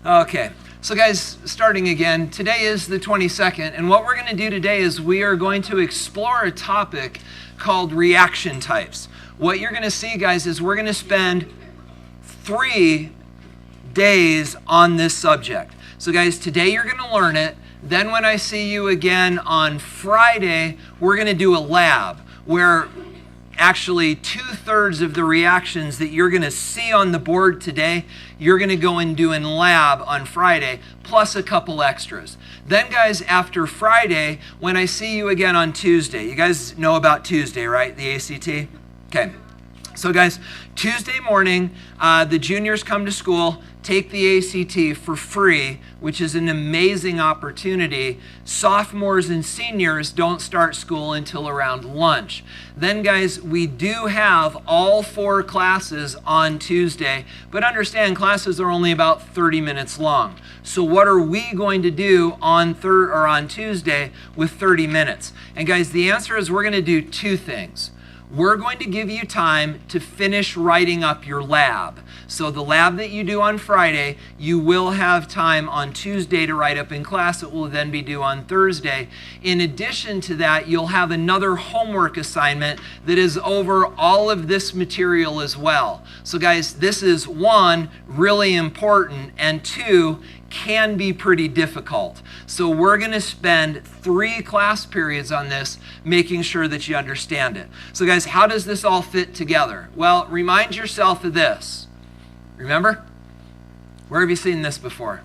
Okay, so guys, starting again, today is the 22nd, and what we're going to do today is we are going to explore a topic called reaction types. What you're going to see, guys, is we're going to spend 3 days on this subject. So guys, today you're going to learn it. Then when I see you again on Friday, we're going to do a lab where actually 2/3 of the reactions that you're going to see on the board today, you're going to go and do in lab on Friday, plus a couple extras. Then guys, after Friday, when I see you again on Tuesday, you guys know about Tuesday, right? The ACT? Okay. So guys, Tuesday morning, the juniors come to school, take the ACT for free, which is an amazing opportunity. Sophomores and seniors don't start school until around lunch. Then guys, we do have all 4 classes on Tuesday, but understand classes are only about 30 minutes long. So what are we going to do on Tuesday with 30 minutes? And guys, the answer is we're going to do 2 things. We're going to give you time to finish writing up your lab. So the lab that you do on Friday, you will have time on Tuesday to write up in class. It will then be due on Thursday. In addition to that, you'll have another homework assignment that is over all of this material as well. So guys, this is 1, really important, and 2, can be pretty difficult. So we're going to spend 3 class periods on this, making sure that you understand it. So guys, how does this all fit together? Well, remind yourself of this. Remember? Where have you seen this before?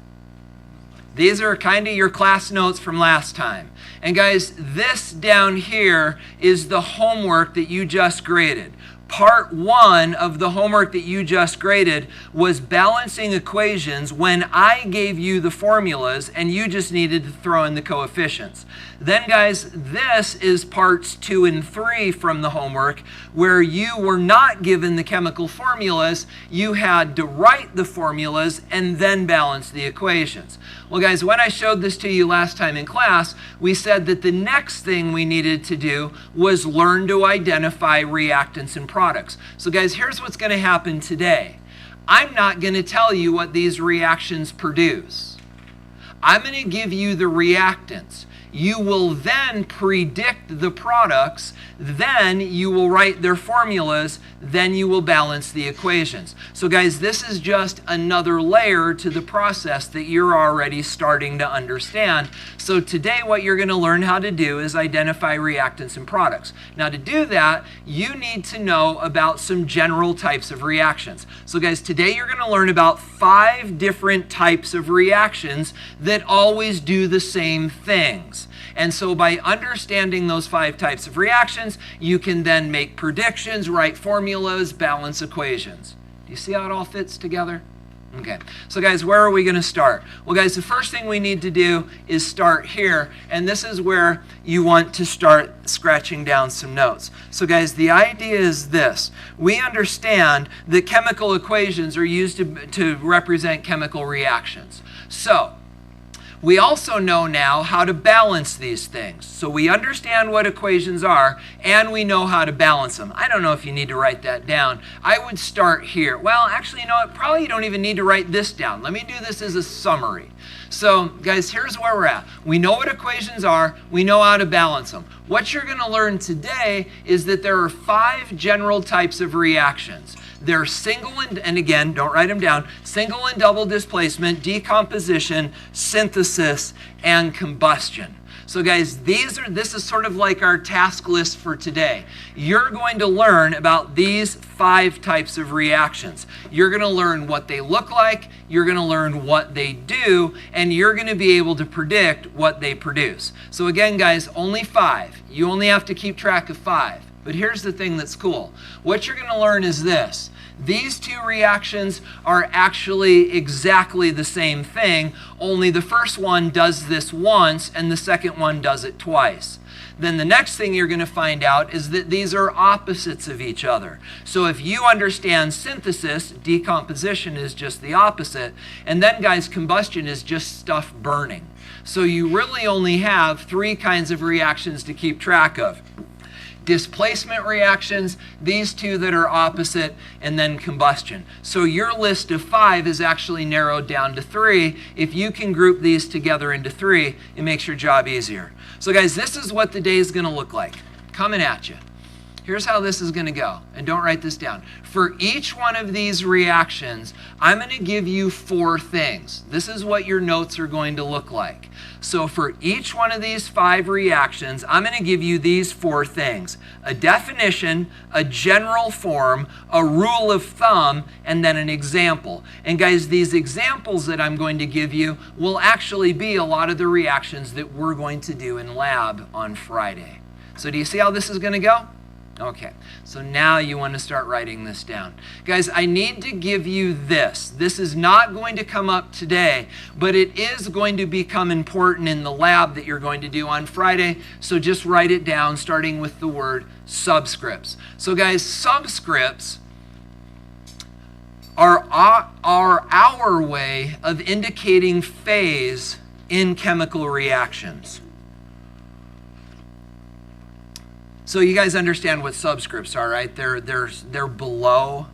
These are kind of your class notes from last time. And guys, this down here is the homework that you just graded. Part 1 of the homework that you just graded was balancing equations when I gave you the formulas and you just needed to throw in the coefficients. Then guys, this is parts 2 and 3 from the homework where you were not given the chemical formulas. You had to write the formulas and then balance the equations. Well guys, when I showed this to you last time in class, we said that the next thing we needed to do was learn to identify reactants and products. So guys, here's what's going to happen today. I'm not going to tell you what these reactions produce. I'm going to give you the reactants. You will then predict the products, then you will write their formulas, then you will balance the equations. So guys, this is just another layer to the process that you're already starting to understand. So today what you're going to learn how to do is identify reactants and products. Now to do that, you need to know about some general types of reactions. So guys, today you're going to learn about 5 different types of reactions that always do the same things. And so by understanding those 5 types of reactions, you can then make predictions, write formulas, balance equations. Do you see how it all fits together? Okay, so guys, where are we going to start? Well guys, the first thing we need to do is start here, and this is where you want to start scratching down some notes. So guys, the idea is this. We understand that chemical equations are used to represent chemical reactions. So we also know now how to balance these things. So we understand what equations are, and we know how to balance them. I don't know if you need to write that down. I would start here. Well, actually, you know what? Probably you don't even need to write this down. Let me do this as a summary. So, guys, here's where we're at. We know what equations are. We know how to balance them. What you're going to learn today is that there are 5 general types of reactions. They're single and again, don't write them down, single and double displacement, decomposition, synthesis, and combustion. So guys, this is sort of like our task list for today. You're going to learn about these 5 types of reactions. You're going to learn what they look like, you're going to learn what they do, and you're going to be able to predict what they produce. So again, guys, only 5. You only have to keep track of 5. But here's the thing that's cool. What you're going to learn is this. These 2 reactions are actually exactly the same thing, only the first one does this once and the second one does it twice. Then the next thing you're going to find out is that these are opposites of each other. So if you understand synthesis, decomposition is just the opposite, and then guys, combustion is just stuff burning. So you really only have 3 kinds of reactions to keep track of. displacement reactions, these two that are opposite, and then combustion. So your list of 5 is actually narrowed down to 3. If you can group these together into 3, it makes your job easier. So guys, this is what the day is going to look like. Coming at you. Here's how this is going to go, and don't write this down. For each one of these reactions, I'm going to give you 4 things. This is what your notes are going to look like. So for each one of these 5 reactions, I'm going to give you these 4 things: a definition, a general form, a rule of thumb, and then an example. And guys, these examples that I'm going to give you will actually be a lot of the reactions that we're going to do in lab on Friday. So do you see how this is going to go? Okay, so now you want to start writing this down. Guys, I need to give you this. This is not going to come up today, but it is going to become important in the lab that you're going to do on Friday. So just write it down, starting with the word subscripts. So guys, subscripts are our way of indicating phase in chemical reactions. So you guys understand what subscripts are, right? They're below.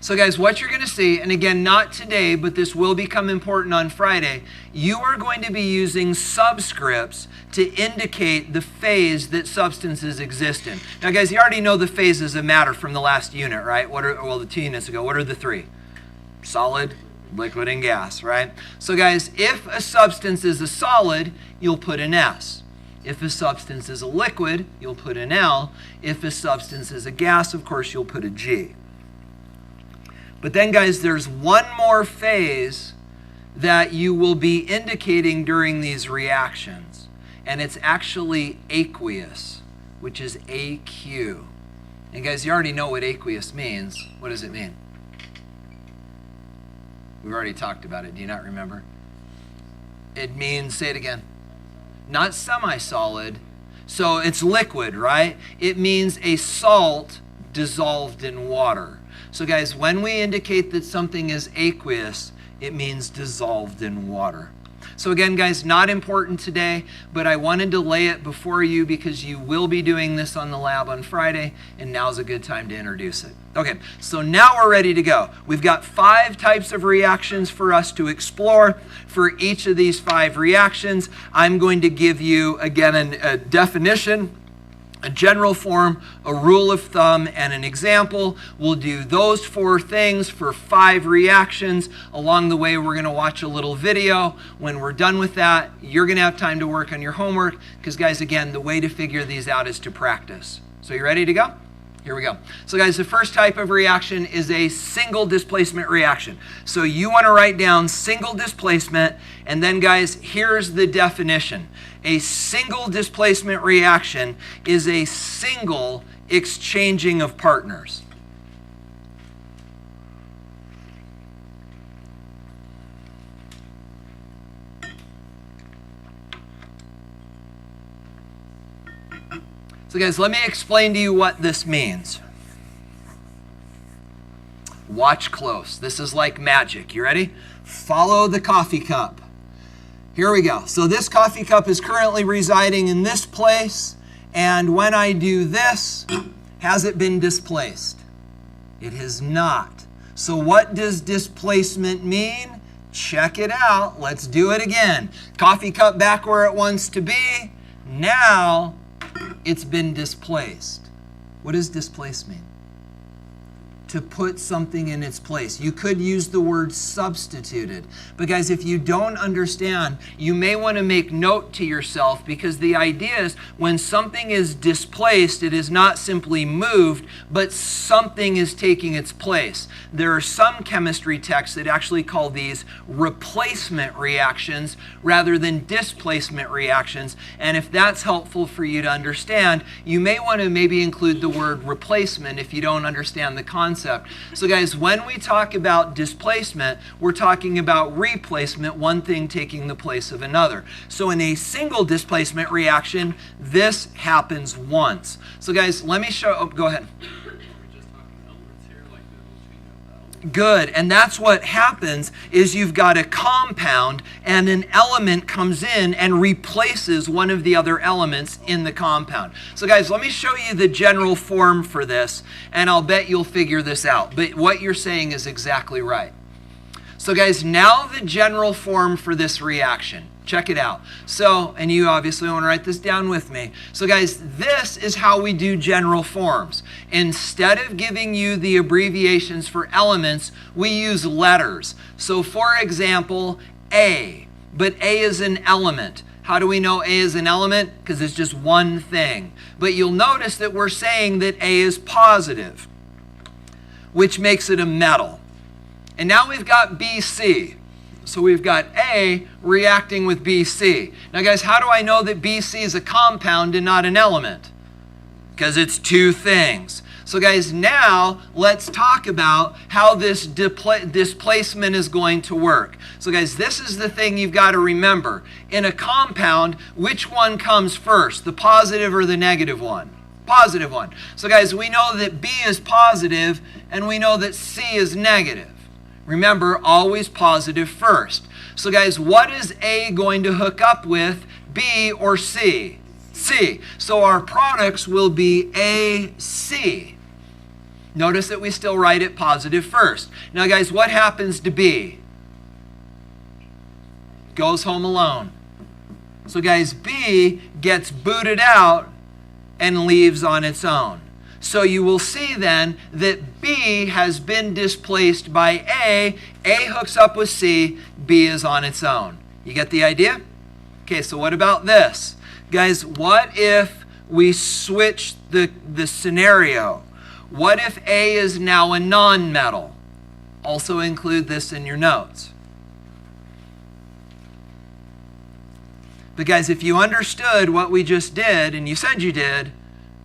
So guys, what you're going to see, and again, not today, but this will become important on Friday, you are going to be using subscripts to indicate the phase that substances exist in. Now guys, you already know the phases of matter from the last unit, right? The 2 units ago. What are the 3? Solid, liquid, and gas, right? So guys, if a substance is a solid, you'll put an S. If a substance is a liquid, you'll put an L. If a substance is a gas, of course, you'll put a G. But then, guys, there's one more phase that you will be indicating during these reactions, and it's actually aqueous, which is AQ. And guys, you already know what aqueous means. What does it mean? We've already talked about it. Do you not remember? It means, say it again. Not semi-solid, so it's liquid, right? It means a salt dissolved in water. So guys, when we indicate that something is aqueous, it means dissolved in water. So again, guys, not important today, but I wanted to lay it before you because you will be doing this on the lab on Friday, and now's a good time to introduce it. Okay, so now we're ready to go. We've got 5 types of reactions for us to explore. For each of these 5 reactions, I'm going to give you, again, a definition, a general form, a rule of thumb, and an example. We'll do those 4 things for 5 reactions. Along the way, we're going to watch a little video. When we're done with that, you're going to have time to work on your homework because, guys, again, the way to figure these out is to practice. So you ready to go? Here we go. So guys, the first type of reaction is a single displacement reaction. So you want to write down single displacement, and then guys, here's the definition. A single displacement reaction is a single exchanging of partners. So guys, let me explain to you what this means. Watch close. This is like magic. You ready? Follow the coffee cup. Here we go. So this coffee cup is currently residing in this place, and when I do this, has it been displaced? It has not. So what does displacement mean? Check it out. Let's do it again. Coffee cup back where it wants to be. Now it's been displaced. What does displace mean? To put something in its place. You could use the word substituted. But guys, if you don't understand, you may want to make note to yourself, because the idea is when something is displaced, it is not simply moved, but something is taking its place. There are some chemistry texts that actually call these replacement reactions rather than displacement reactions. And if that's helpful for you to understand, you may want to maybe include the word replacement if you don't understand the concept. So guys, when we talk about displacement, we're talking about replacement, one thing taking the place of another. So in a single displacement reaction, this happens once. So guys, let me show, go ahead. Good. And that's what happens is you've got a compound and an element comes in and replaces one of the other elements in the compound. So guys, let me show you the general form for this, and I'll bet you'll figure this out. But what you're saying is exactly right. So guys, now the general form for this reaction. Check it out. So, and you obviously want to write this down with me. So guys, this is how we do general forms. Instead of giving you the abbreviations for elements, we use letters. So for example, A. But A is an element. How do we know A is an element? Because it's just one thing. But you'll notice that we're saying that A is positive, which makes it a metal. And now we've got BC. So we've got A reacting with BC. Now guys, how do I know that BC is a compound and not an element? Because it's two things. So guys, now let's talk about how this displacement is going to work. So guys, this is the thing you've got to remember. In a compound, which one comes first, the positive or the negative one? Positive one. So guys, we know that B is positive and we know that C is negative. Remember, always positive first. So guys, what is A going to hook up with, B or C? C. So our products will be AC. Notice that we still write it positive first. Now guys, what happens to B? Goes home alone. So guys, B gets booted out and leaves on its own. So you will see then that B has been displaced by A. A hooks up with C. B is on its own. You get the idea? Okay, so what about this? Guys, what if we switch the scenario? What if A is now a non-metal? Also include this in your notes. But guys, if you understood what we just did, and you said you did,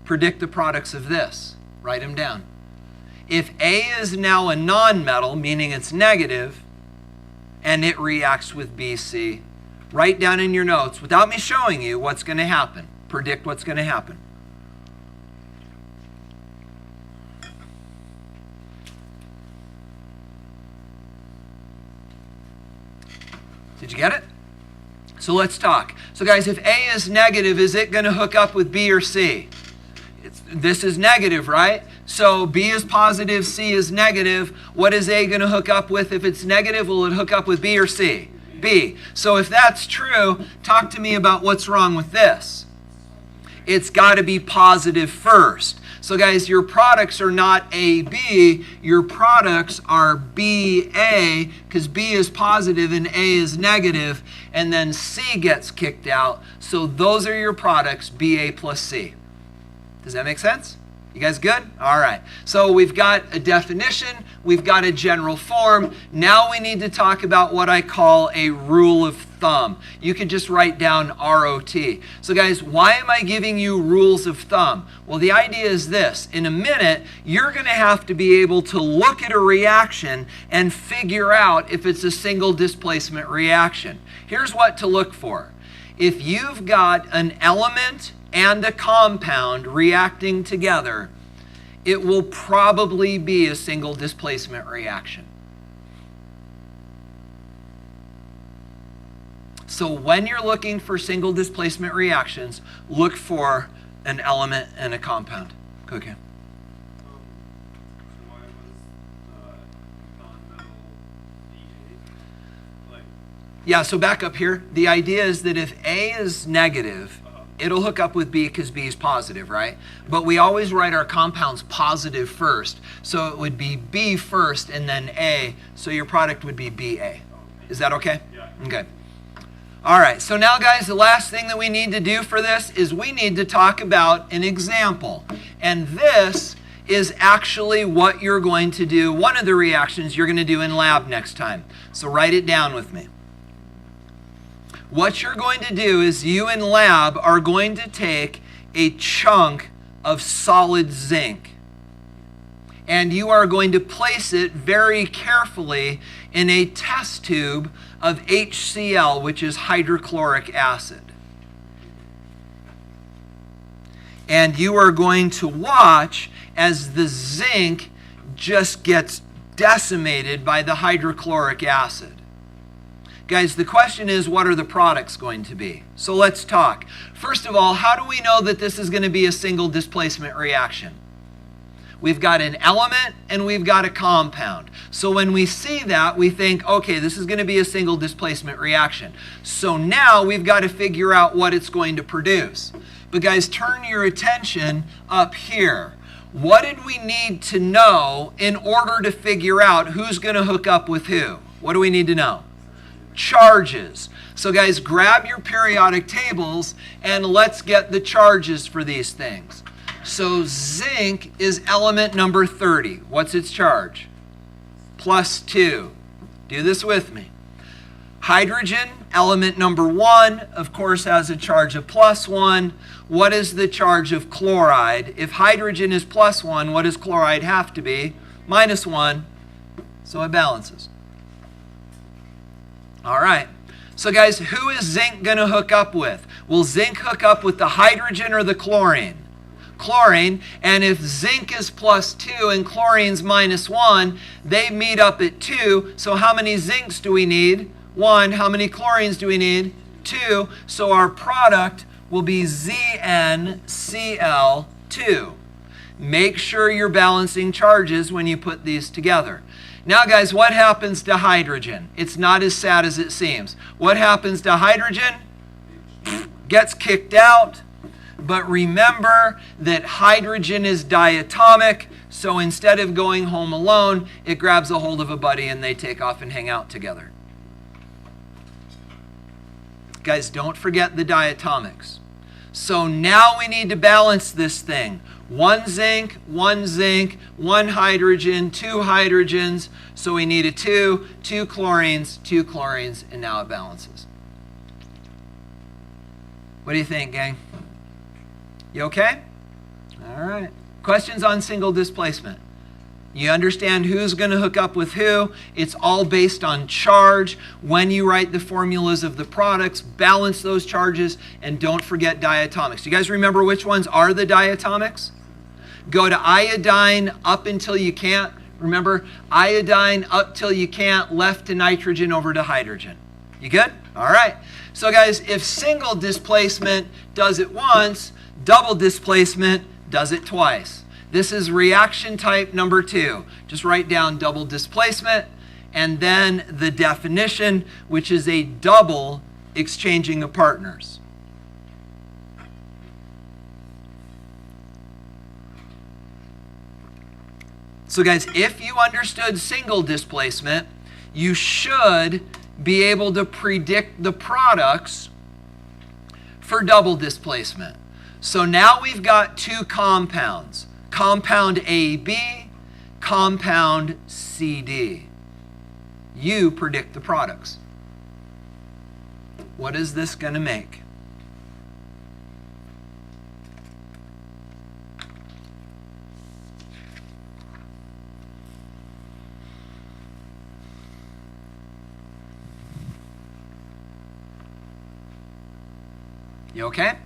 predict the products of this. Write them down. If A is now a non-metal, meaning it's negative, and it reacts with BC, write down in your notes, without me showing you, what's going to happen. Predict what's going to happen. Did you get it? So let's talk. So guys, if A is negative, is it going to hook up with B or C? This is negative, right? So B is positive, C is negative. What is A going to hook up with? If it's negative, will it hook up with B or C? B. So if that's true, talk to me about what's wrong with this. It's got to be positive first. So guys, your products are not AB, your products are BA, because B is positive and A is negative, and then C gets kicked out. So those are your products, BA plus C. Does that make sense? You guys good? All right. So we've got a definition. We've got a general form. Now we need to talk about what I call a rule of thumb. You can just write down ROT. So guys, why am I giving you rules of thumb? Well, the idea is this. In a minute, you're going to have to be able to look at a reaction and figure out if it's a single displacement reaction. Here's what to look for. If you've got an element and a compound reacting together, it will probably be a single displacement reaction. So when you're looking for single displacement reactions, look for an element and a compound. Okay. Why was non-metal BA? Yeah, so back up here. The idea is that if A is negative, it'll hook up with B because B is positive, right? But we always write our compounds positive first. So it would be B first and then A. So your product would be BA. Is that okay? Yeah. Okay. All right. So now, guys, the last thing that we need to do for this is we need to talk about an example. And this is actually what you're going to do, one of the reactions you're going to do in lab next time. So write it down with me. What you're going to do is you in lab are going to take a chunk of solid zinc and you are going to place it very carefully in a test tube of HCl, which is hydrochloric acid. And you are going to watch as the zinc just gets decimated by the hydrochloric acid. Guys, the question is, what are the products going to be? So let's talk. First of all, how do we know that this is going to be a single displacement reaction? We've got an element and we've got a compound. So when we see that, we think, okay, this is going to be a single displacement reaction. So now we've got to figure out what it's going to produce. But guys, turn your attention up here. What did we need to know in order to figure out who's going to hook up with who? What do we need to know? Charges. So guys, grab your periodic tables and let's get the charges for these things. So zinc is element number 30. What's its charge? +2. Do this with me. Hydrogen, element number 1, of course, has a charge of +1. What is the charge of chloride? If hydrogen is +1, what does chloride have to be? -1. So it balances. All right. So guys, who is zinc going to hook up with? Will zinc hook up with the hydrogen or the chlorine? Chlorine. And if zinc is +2 and chlorine's -1, they meet up at 2. So how many zincs do we need? 1. How many chlorines do we need? 2. So our product will be ZnCl2. Make sure you're balancing charges when you put these together. Now guys, what happens to hydrogen? It's not as sad as it seems. What happens to hydrogen? Gets kicked out. But remember that hydrogen is diatomic, so instead of going home alone, it grabs a hold of a buddy and they take off and hang out together. Guys, don't forget the diatomics. So now we need to balance this thing. 1 zinc, 1 zinc, 1 hydrogen, 2 hydrogens. So we need a 2, 2 chlorines, 2 chlorines, and now it balances. What do you think, gang? You okay? All right. Questions on single displacement? You understand who's going to hook up with who. It's all based on charge. When you write the formulas of the products, balance those charges, and don't forget diatomics. Do you guys remember which ones are the diatomics? Go to iodine up until you can't. Remember, iodine up till you can't, left to nitrogen, over to hydrogen. You good? All right. So guys, if single displacement does it once, double displacement does it twice. This is reaction type number 2. Just write down double displacement and then the definition, which is a double exchanging of partners. So guys, if you understood single displacement, you should be able to predict the products for double displacement. So now we've got 2 compounds. Compound AB, compound CD. You predict the products. What is this going to make? You okay?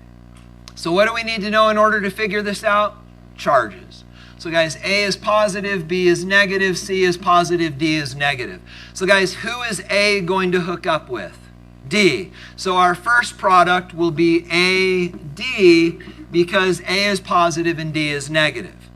So what do we need to know in order to figure this out? Charges. So guys, A is positive, B is negative, C is positive, D is negative. So guys, who is A going to hook up with? D. So our first product will be AD because A is positive and D is negative.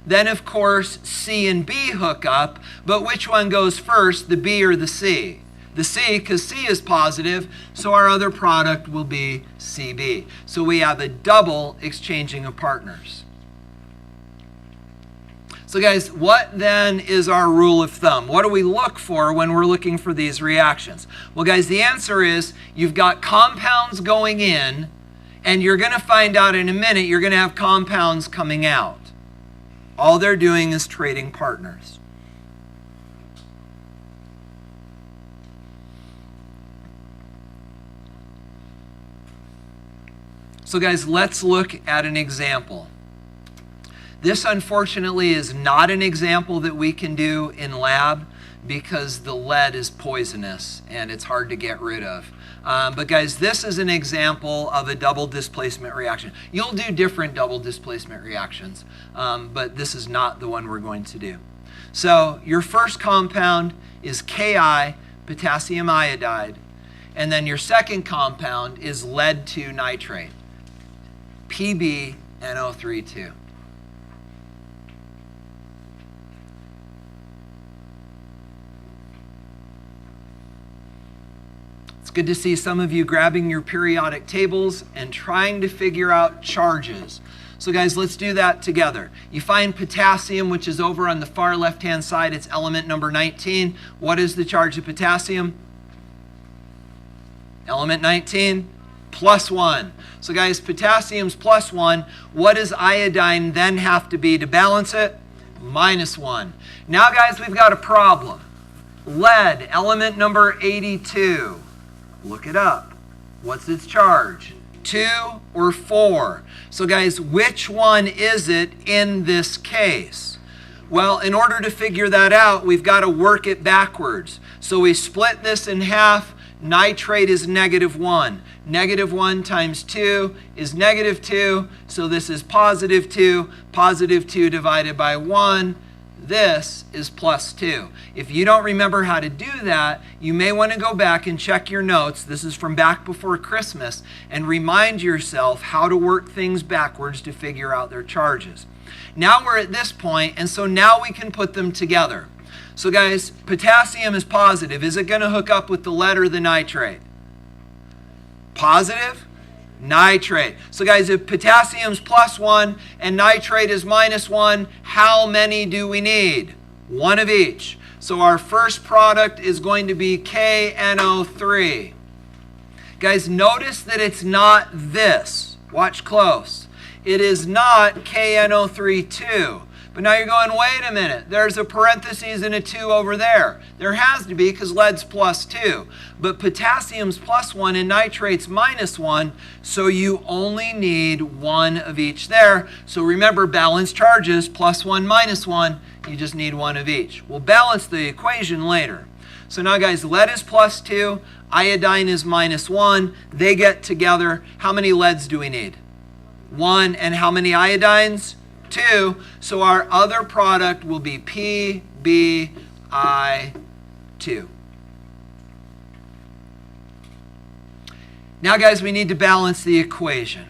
Then of course C and B hook up, but which one goes first, the B or the C? The C, because C is positive, so our other product will be CB. So we have a double exchanging of partners. So guys, what then is our rule of thumb? What do we look for when we're looking for these reactions? Well guys, the answer is you've got compounds going in, and you're going to find out in a minute you're going to have compounds coming out. All they're doing is trading partners. So guys, let's look at an example. This unfortunately is not an example that we can do in lab because the lead is poisonous and it's hard to get rid of. But guys, this is an example of a double displacement reaction. You'll do different double displacement reactions, but this is not the one we're going to do. So your first compound is Ki, potassium iodide, and then your second compound is lead 2 nitrate, PbNO3 It's good to see some of you grabbing your periodic tables and trying to figure out charges. So guys, let's do that together. You find potassium, which is over on the far left-hand side. It's element number 19. What is the charge of potassium? Element 19, +1. So guys, potassium's +1. What does iodine then have to be to balance it? -1. Now guys, we've got a problem. Lead, element number 82. Look it up. What's its charge? 2 or 4? So guys, which one is it in this case? Well, in order to figure that out, we've got to work it backwards. So we split this in half. Nitrate is -1. -1 times 2 is -2. So this is +2. +2 divided by 1. This is +2. If you don't remember how to do that, you may want to go back and check your notes. This is from back before Christmas, and remind yourself how to work things backwards to figure out their charges. Now we're at this point, and so now we can put them together. So guys, potassium is positive. Is it going to hook up with the lead or the nitrate? Positive? Nitrate. So guys, if potassium's +1 and nitrate is -1, how many do we need? One of each. So our first product is going to be KNO3. Guys, notice that it's not this. Watch close. It is not KNO3-2. But now you're going, wait a minute, there's a parentheses and a 2 over there. There has to be because lead's +2. But potassium's +1 and nitrate's -1, so you only need one of each there. So remember, balanced charges, +1, -1, you just need one of each. We'll balance the equation later. So now guys, lead is +2, iodine is -1. They get together. How many leads do we need? 1. And how many iodines? 2. So our other product will be PbI2. Now guys, we need to balance the equation.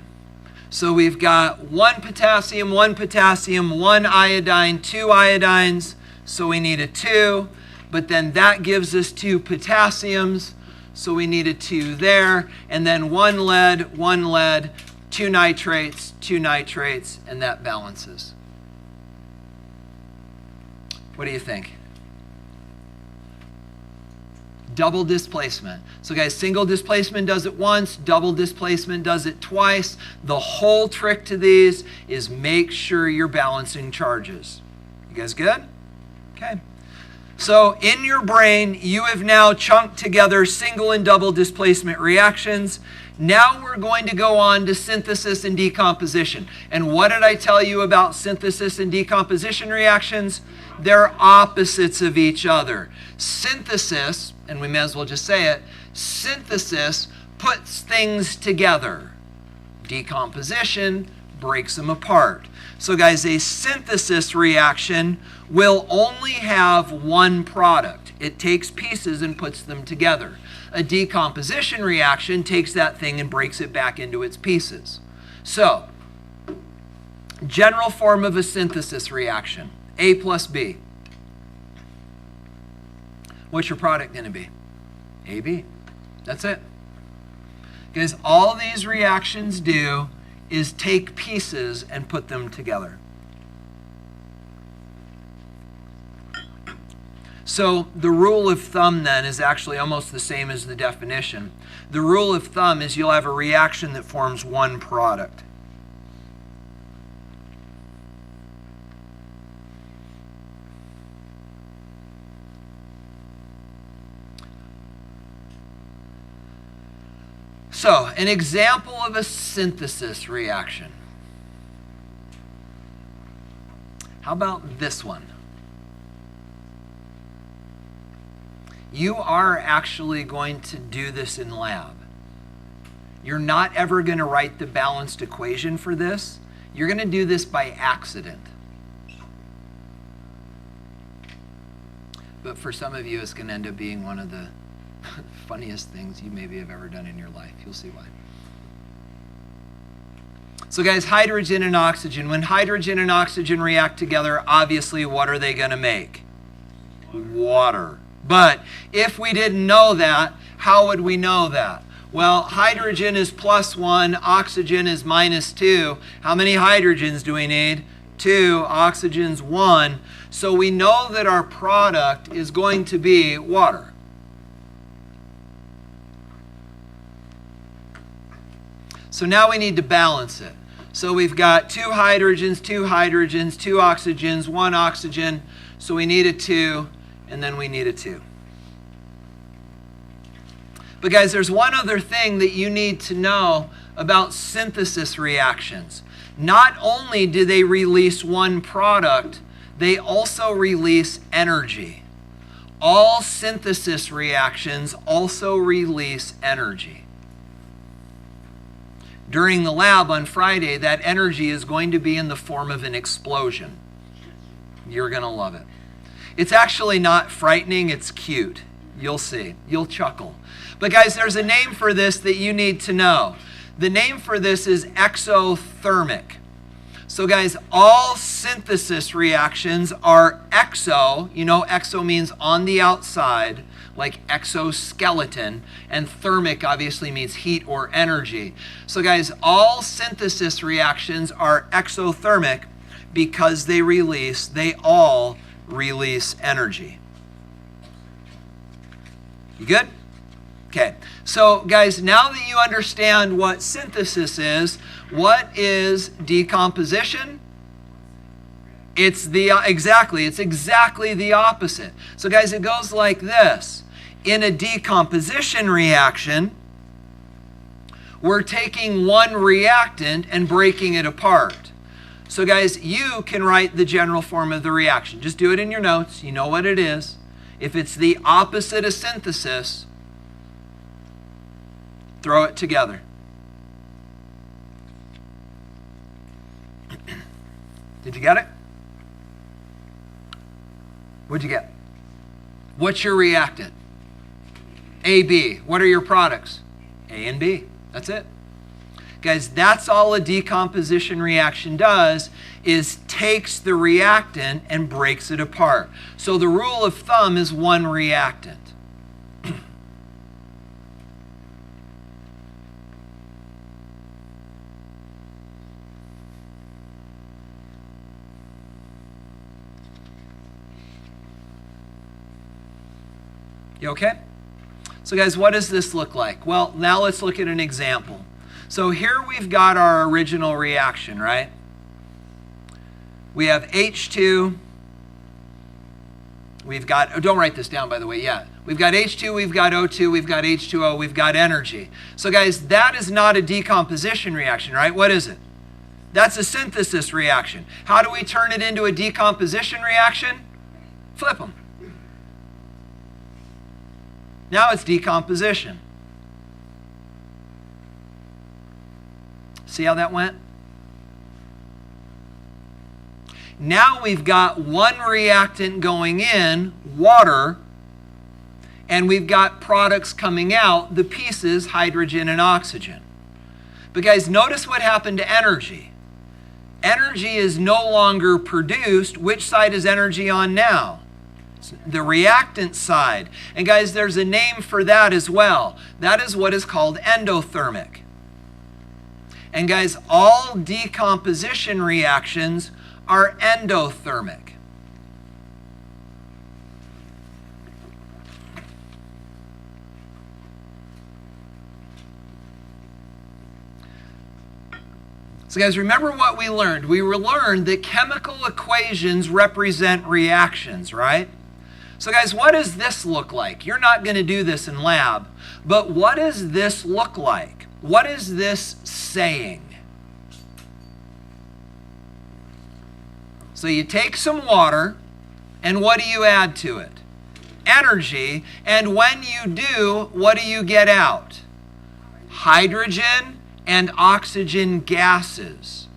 So we've got 1 potassium, 1 potassium, 1 iodine, 2 iodines. So we need a 2. But then that gives us 2 potassiums. So we need a 2 there. And then 1 lead, 2 nitrates, and that balances. What do you think? Double displacement. So guys, single displacement does it once, double displacement does it twice. The whole trick to these is make sure you're balancing charges. You guys good? Okay. So in your brain, you have now chunked together single and double displacement reactions. Now we're going to go on to synthesis and decomposition. And what did I tell you about synthesis and decomposition reactions? They're opposites of each other. Synthesis, and we may as well just say it, synthesis puts things together. Decomposition breaks them apart. So guys, a synthesis reaction will only have one product. It takes pieces and puts them together. A decomposition reaction takes that thing and breaks it back into its pieces. So, general form of a synthesis reaction, A plus B. What's your product going to be? AB. That's it. Because all these reactions do is take pieces and put them together. So the rule of thumb then is actually almost the same as the definition. The rule of thumb is you'll have a reaction that forms one product. So, an example of a synthesis reaction. How about this one? You are actually going to do this in lab. You're not ever going to write the balanced equation for this. You're going to do this by accident. But for some of you, it's going to end up being one of the funniest things you maybe have ever done in your life. You'll see why. So guys, hydrogen and oxygen. When hydrogen and oxygen react together, obviously, what are they going to make? Water. But if we didn't know that, how would we know that? Well, hydrogen is +1, oxygen is -2. How many hydrogens do we need? 2, oxygen's 1. So we know that our product is going to be water. So now we need to balance it. So we've got 2 hydrogens, 2 hydrogens, 2 oxygens, 1 oxygen. So we need a 2, and then we need a 2. But guys, there's one other thing that you need to know about synthesis reactions. Not only do they release one product, they also release energy. All synthesis reactions also release energy. During the lab on Friday, that energy is going to be in the form of an explosion. You're going to love it. It's actually not frightening, it's cute. You'll see. You'll chuckle. But guys, there's a name for this that you need to know. The name for this is exothermic. So guys, all synthesis reactions are exo. You know, exo means on the outside, like exoskeleton. And thermic obviously means heat or energy. So guys, all synthesis reactions are exothermic because they all release energy. You good? Okay. So guys, now that you understand what synthesis is, what is decomposition? It's exactly the opposite. So guys, it goes like this. In a decomposition reaction, we're taking one reactant and breaking it apart. So guys, you can write the general form of the reaction. Just do it in your notes. You know what it is. If it's the opposite of synthesis, throw it together. Did you get it? What'd you get? What's your reactant? A, B. What are your products? A and B. That's it. Guys, that's all a decomposition reaction does, is takes the reactant and breaks it apart. So the rule of thumb is one reactant. You okay? So guys, what does this look like? Well, now let's look at an example. So here we've got our original reaction, right? We have H2. We've got, oh, don't write this down by the way, yeah. We've got H2, we've got O2, we've got H2O, we've got energy. So guys, that is not a decomposition reaction, right? What is it? That's a synthesis reaction. How do we turn it into a decomposition reaction? Flip them. Now it's decomposition. See how that went? Now we've got one reactant going in, water, and we've got products coming out, the pieces, hydrogen and oxygen. But guys, notice what happened to energy. Energy is no longer produced. Which side is energy on now? The reactant side. And guys, there's a name for that as well. That is what is called endothermic. And guys, all decomposition reactions are endothermic. So guys, remember what we learned. We learned that chemical equations represent reactions, right? So guys, what does this look like? You're not going to do this in lab, but what does this look like? What is this saying? So you take some water, and what do you add to it? Energy, and when you do, what do you get out? Hydrogen and oxygen gases.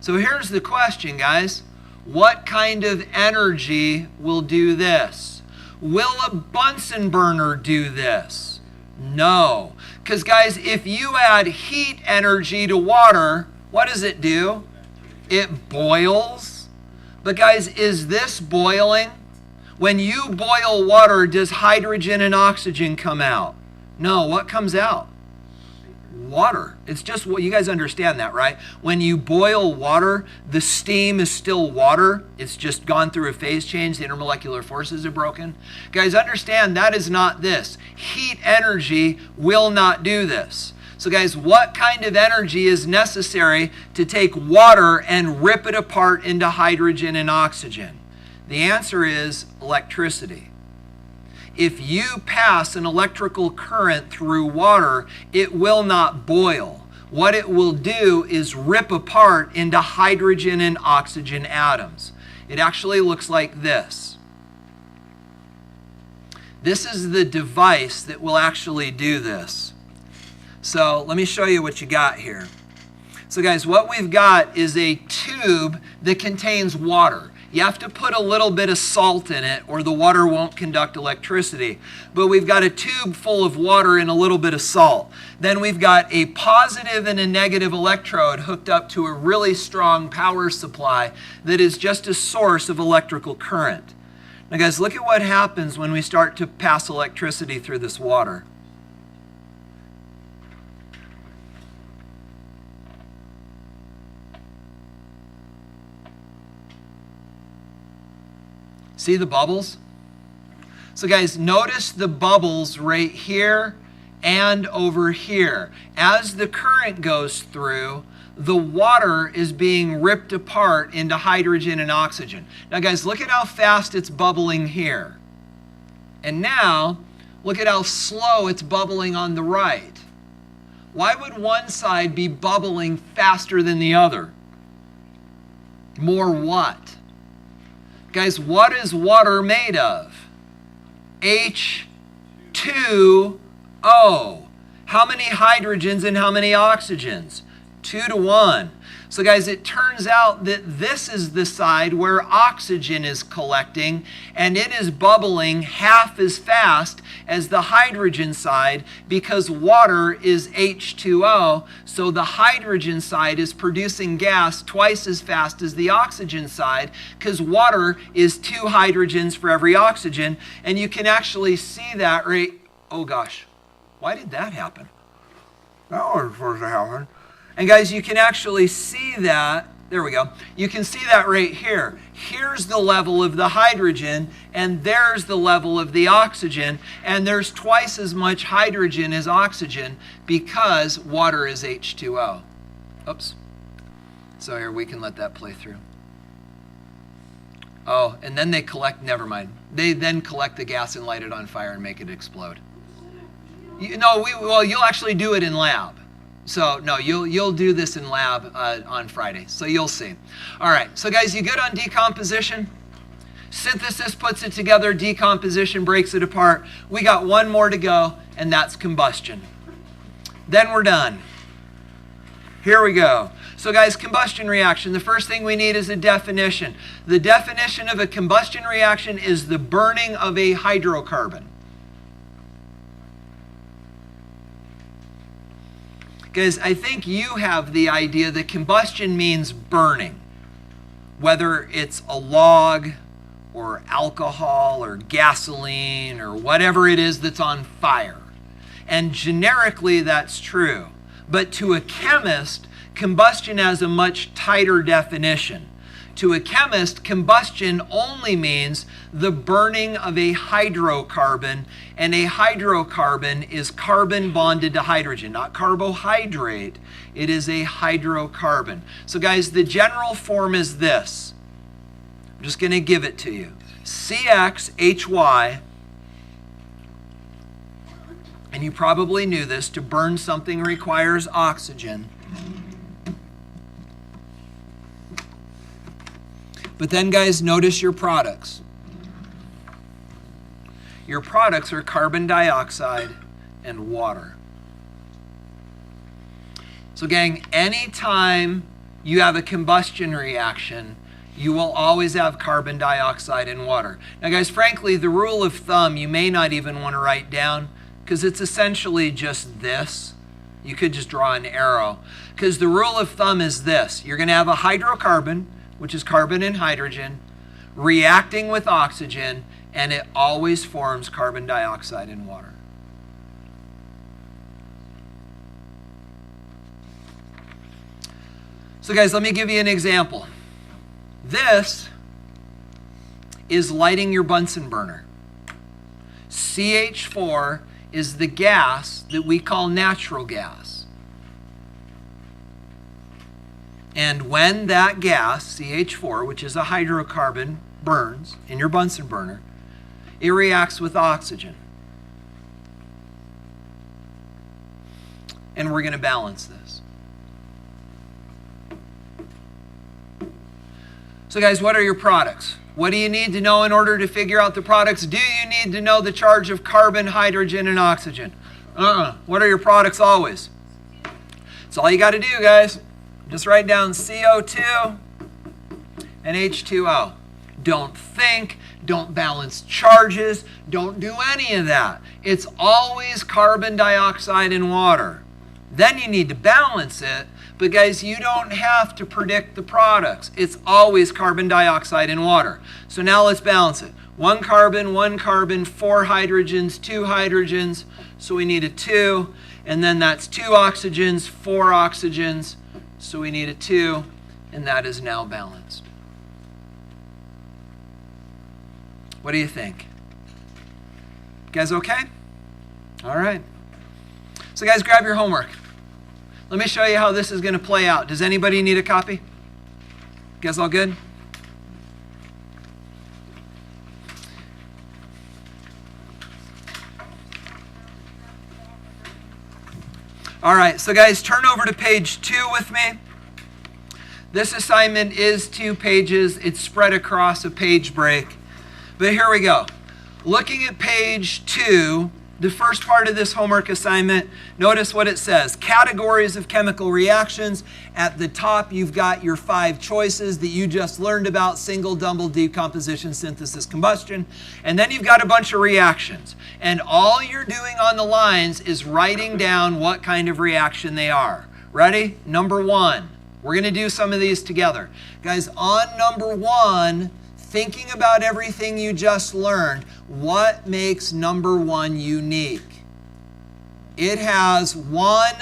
So here's the question, guys. What kind of energy will do this? Will a Bunsen burner do this? No. Because guys, if you add heat energy to water, what does it do? It boils. But guys, is this boiling? When you boil water, does hydrogen and oxygen come out? No. What comes out? Water. It's just what you guys understand that, right? When you boil water, the steam is still water. It's just gone through a phase change. The intermolecular forces are broken. Guys, understand that is not this. Heat energy will not do this. So guys, what kind of energy is necessary to take water and rip it apart into hydrogen and oxygen? The answer is electricity. If you pass an electrical current through water, it will not boil. What it will do is rip apart into hydrogen and oxygen atoms. It actually looks like this. This is the device that will actually do this. So let me show you what you got here. So guys, what we've got is a tube that contains water. You have to put a little bit of salt in it or the water won't conduct electricity. But we've got a tube full of water and a little bit of salt. Then we've got a positive and a negative electrode hooked up to a really strong power supply that is just a source of electrical current. Now guys, look at what happens when we start to pass electricity through this water. See the bubbles? So guys, notice the bubbles right here and over here. As the current goes through, the water is being ripped apart into hydrogen and oxygen. Now guys, look at how fast it's bubbling here. And now, look at how slow it's bubbling on the right. Why would one side be bubbling faster than the other? More what? Guys, what is water made of? H2O. How many hydrogens and how many oxygens? 2 to 1. So guys, it turns out that this is the side where oxygen is collecting, and it is bubbling half as fast as the hydrogen side because water is H2O, so the hydrogen side is producing gas twice as fast as the oxygen side because water is 2 hydrogens for every oxygen, and you can actually see that right. Oh gosh, why did that happen? That wasn't supposed to happen. And guys, you can actually see that. There we go. You can see that right here. Here's the level of the hydrogen, and there's the level of the oxygen, and there's twice as much hydrogen as oxygen because water is H2O. Oops. So here, we can let that play through. Oh, and then they collect, never mind. They then collect the gas and light it on fire and make it explode. You'll actually do it in lab. So no, you'll do this in lab on Friday. So you'll see. All right. So guys, you good on decomposition? Synthesis puts it together. Decomposition breaks it apart. We got one more to go, and that's combustion. Then we're done. Here we go. So guys, combustion reaction. The first thing we need is a definition. The definition of a combustion reaction is the burning of a hydrocarbon. Because I think you have the idea that combustion means burning. Whether it's a log or alcohol or gasoline or whatever it is that's on fire. And generically that's true. But to a chemist, combustion has a much tighter definition. To a chemist, combustion only means the burning of a hydrocarbon, and a hydrocarbon is carbon bonded to hydrogen, not carbohydrate. It is a hydrocarbon. So guys, the general form is this. I'm just going to give it to you. CXHY, and you probably knew this, to burn something requires oxygen. But then guys, notice your products. Your products are carbon dioxide and water. So gang, anytime you have a combustion reaction, you will always have carbon dioxide and water. Now guys, frankly, the rule of thumb you may not even want to write down because it's essentially just this. You could just draw an arrow. Because the rule of thumb is this. You're going to have a hydrocarbon, which is carbon and hydrogen, reacting with oxygen, and it always forms carbon dioxide and water. So guys, let me give you an example. This is lighting your Bunsen burner. CH4 is the gas that we call natural gas. And when that gas, CH4, which is a hydrocarbon, burns in your Bunsen burner, it reacts with oxygen. And we're going to balance this. So guys, what are your products? What do you need to know in order to figure out the products? Do you need to know the charge of carbon, hydrogen, and oxygen? What are your products always? That's all you got to do, guys. Just write down CO2 and H2O. Don't think, don't balance charges, don't do any of that. It's always carbon dioxide and water. Then you need to balance it. But guys, you don't have to predict the products. It's always carbon dioxide and water. So now let's balance it. 1 carbon, 4 hydrogens, 2 hydrogens. So we need a 2. And then that's 2 oxygens, 4 oxygens. So we need a 2. And that is now balanced. What do you think? You guys okay? All right. So guys, grab your homework. Let me show you how this is going to play out. Does anybody need a copy? You guys all good? All right, so guys, turn over to page 2 with me. This assignment is 2 pages. It's spread across a page break. But here we go. Looking at page 2, the first part of this homework assignment, notice what it says. Categories of chemical reactions. At the top, you've got your 5 choices that you just learned about: single, double, decomposition, synthesis, combustion. And then you've got a bunch of reactions. And all you're doing on the lines is writing down what kind of reaction they are. Ready? Number 1. We're going to do some of these together. Guys, on number 1, thinking about everything you just learned, what makes number 1 unique? It has 1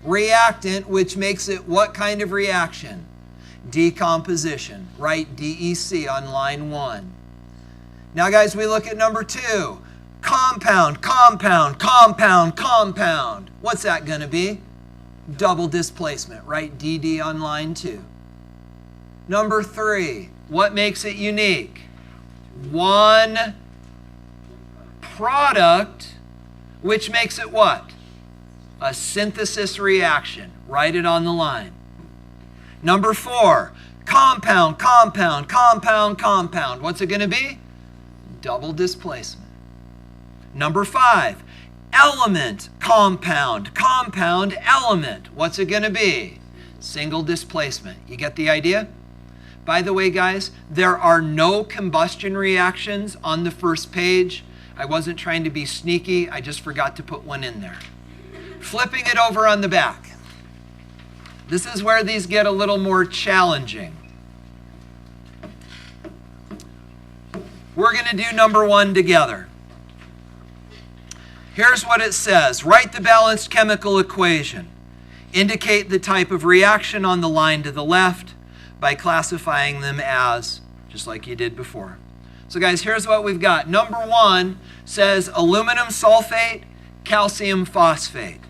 reactant, which makes it what kind of reaction? Decomposition. Write DEC on line 1. Now guys, we look at number 2. Compound, compound, compound, compound. What's that going to be? Double displacement. Write DD on line 2. Number 3. What makes it unique? 1 product, which makes it what? A synthesis reaction. Write it on the line. Number 4, compound, compound, compound, compound. What's it going to be? Double displacement. Number 5, element, compound, compound, element. What's it going to be? Single displacement. You get the idea? By the way, guys, there are no combustion reactions on the first page. I wasn't trying to be sneaky. I just forgot to put one in there. Flipping it over on the back. This is where these get a little more challenging. We're going to do number 1 together. Here's what it says. Write the balanced chemical equation. Indicate the type of reaction on the line to the left by classifying them as, just like you did before. So guys, here's what we've got. Number 1 says aluminum sulfate, calcium phosphate.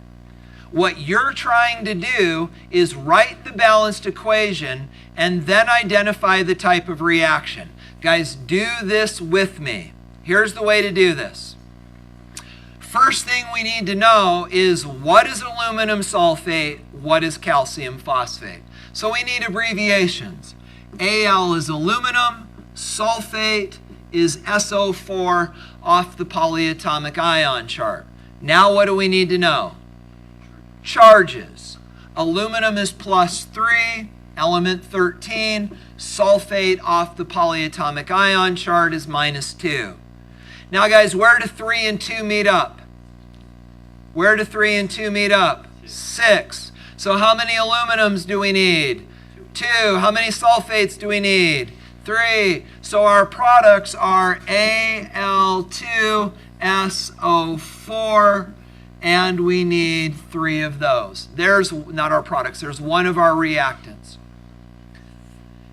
What you're trying to do is write the balanced equation and then identify the type of reaction. Guys, do this with me. Here's the way to do this. First thing we need to know is what is aluminum sulfate, what is calcium phosphate. So we need abbreviations. Al is aluminum, sulfate is SO4 off the polyatomic ion chart. Now what do we need to know? Charges. Aluminum is +3, element 13, sulfate off the polyatomic ion chart is -2. Now guys, where do 3 and 2 meet up? Where do 3 and 2 meet up? 6. So how many aluminums do we need? 2. How many sulfates do we need? 3. So our products are Al2SO4, and we need 3 of those. There's not our products, there's one of our reactants.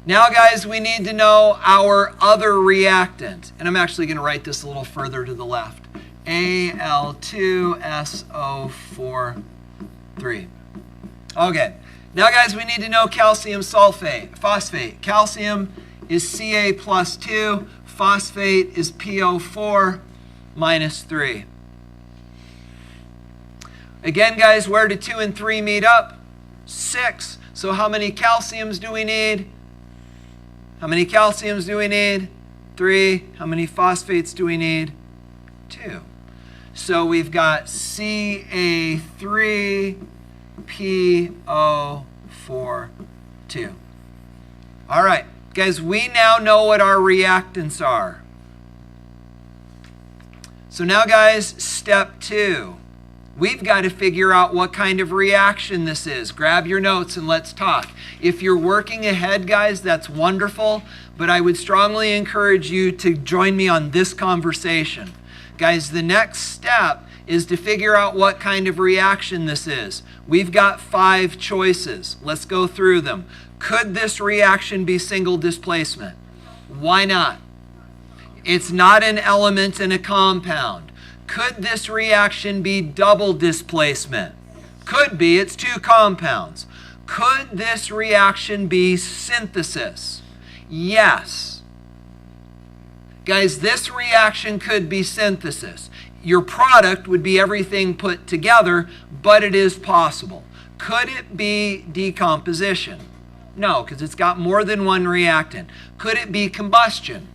Now guys, we need to know our other reactant. And I'm actually going to write this a little further to the left. Al2SO4, 3. Okay. Now guys, we need to know calcium phosphate. Calcium is Ca plus 2. Phosphate is PO4 minus 3. Again, guys, where do 2 and 3 meet up? 6. So how many calciums do we need? How many calciums do we need? 3. How many phosphates do we need? 2. So we've got Ca3PO4, 2. All right, guys, we now know what our reactants are. So now, guys, step 2. We've got to figure out what kind of reaction this is. Grab your notes and let's talk. If you're working ahead, guys, that's wonderful, but I would strongly encourage you to join me on this conversation. Guys, the next step is to figure out what kind of reaction this is. We've got 5 choices. Let's go through them. Could this reaction be single displacement? Why not? It's not an element in a compound. Could this reaction be double displacement? Could be, it's 2 compounds. Could this reaction be synthesis? Yes. Guys, this reaction could be synthesis. Your product would be everything put together, but it is possible. Could it be decomposition? No, because it's got more than one reactant. Could it be combustion?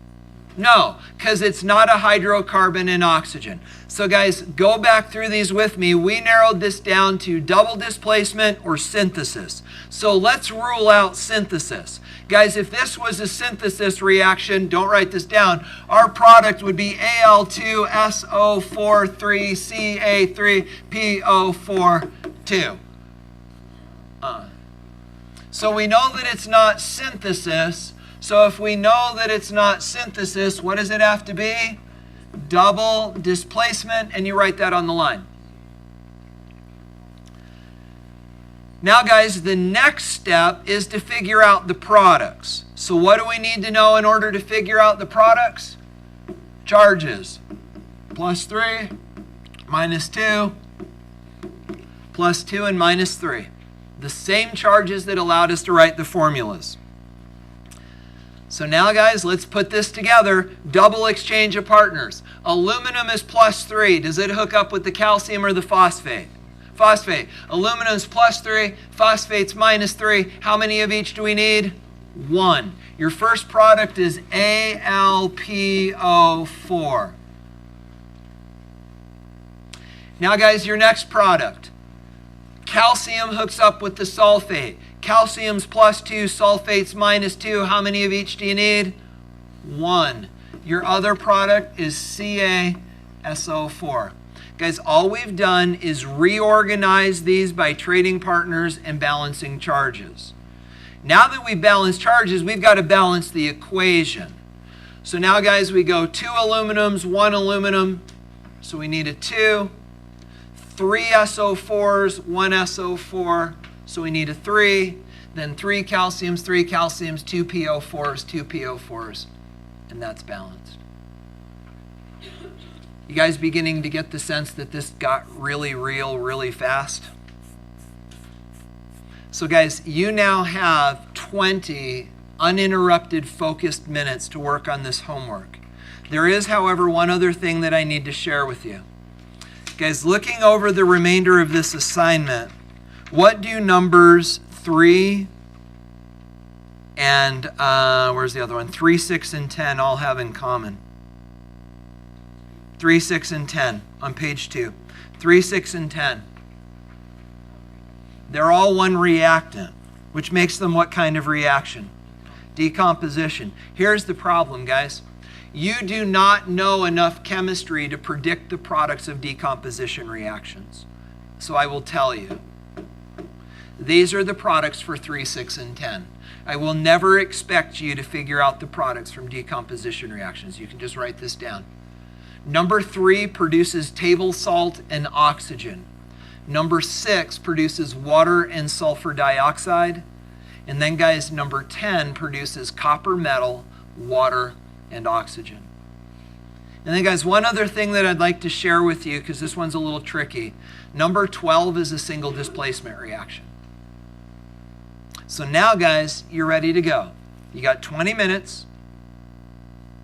No, because it's not a hydrocarbon and oxygen. So guys, go back through these with me. We narrowed this down to double displacement or synthesis. So let's rule out synthesis. Guys, if this was a synthesis reaction, don't write this down, our product would be Al2SO4 3Ca3PO4 2. So we know that it's not synthesis. So if we know that it's not synthesis, what does it have to be? Double displacement, and you write that on the line. Now guys, the next step is to figure out the products. So what do we need to know in order to figure out the products? Charges. +3, -2, +2 and -3. The same charges that allowed us to write the formulas. So now, guys, let's put this together. Double exchange of partners. Aluminum is +3. Does it hook up with the calcium or the phosphate? Phosphate. Aluminum is +3. Phosphate's -3. How many of each do we need? 1. Your first product is AlPO4. Now, guys, your next product. Calcium hooks up with the sulfate. Calcium's +2, sulfate's -2. How many of each do you need? 1. Your other product is CaSO4. Guys, all we've done is reorganize these by trading partners and balancing charges. Now that we balance charges, we've got to balance the equation. So now, guys, we go 2 aluminums, 1 aluminum. So we need a 2. 3 SO4s, 1 SO4. So we need a 3, then 3 calciums, 2 PO4s, 2 PO4s, and that's balanced. You guys beginning to get the sense that this got really real really fast? So guys, you now have 20 uninterrupted focused minutes to work on this homework. There is, however, one other thing that I need to share with you. Guys, looking over the remainder of this assignment, what do numbers 3 and, where's the other one? 3, 6, and 10 all have in common? 3, 6, and 10 on page 2. 3, 6, and 10. They're all one reactant. which makes them what kind of reaction? Decomposition. Here's the problem, guys. You do not know enough chemistry to predict the products of decomposition reactions. So I will tell you. These are the products for 3, 6, and 10. I will never expect you to figure out the products from decomposition reactions. You can just write this down. Number 3 produces table salt and oxygen. Number 6 produces water and sulfur dioxide. And then, guys, number 10 produces copper metal, water, and oxygen. And then, guys, one other thing that I'd like to share with you, because this one's a little tricky. Number 12 is a single displacement reaction. So now, guys, you're ready to go. You got 20 minutes.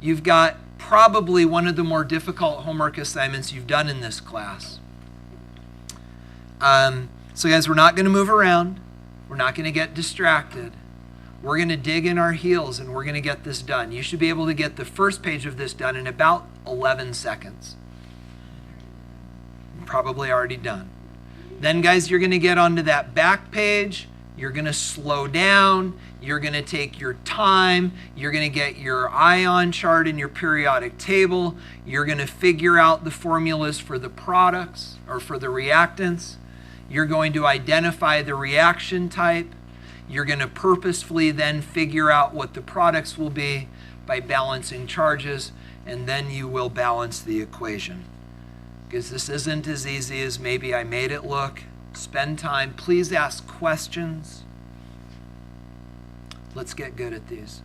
You've got probably one of the more difficult homework assignments you've done in this class. So, guys, we're not going to move around. We're not going to get distracted. We're going to dig in our heels and we're going to get this done. You should be able to get the first page of this done in about 11 seconds. Probably already done. Then, guys, you're going to get onto that back page. You're going to slow down. You're going to take your time. You're going to get your ion chart in your periodic table. You're going to figure out the formulas for the products or for the reactants. You're going to identify the reaction type. You're going to purposefully then figure out what the products will be by balancing charges, and then you will balance the equation. Because this isn't as easy as maybe I made it look. Spend time. Please ask questions. Let's get good at these.